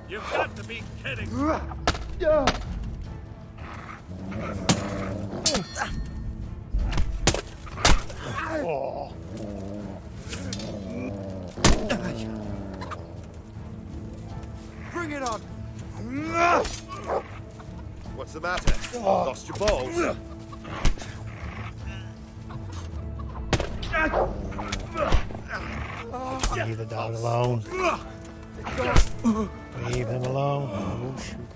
You've got to be kidding. Oh. Bring it on! What's the matter? Lost your balls? Leave the dog alone. Leave him alone. Oh, shoot.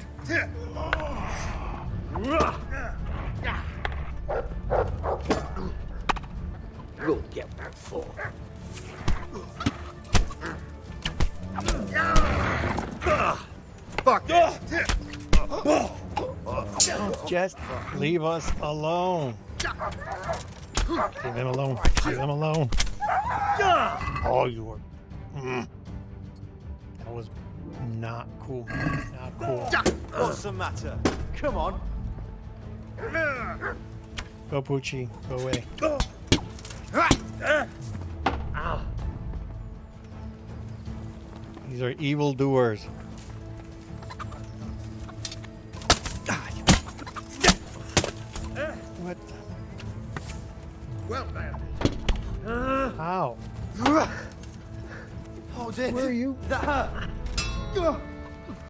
We'll get that for. Fuck it! Just leave us alone. Leave him alone. Leave him alone. Oh, you were. That was not cool. Not cool. What's the matter? Come on. Go, Poochie. Go away. These are evil doers. What? Well, man. How? Hold it. Where are you? That hurt.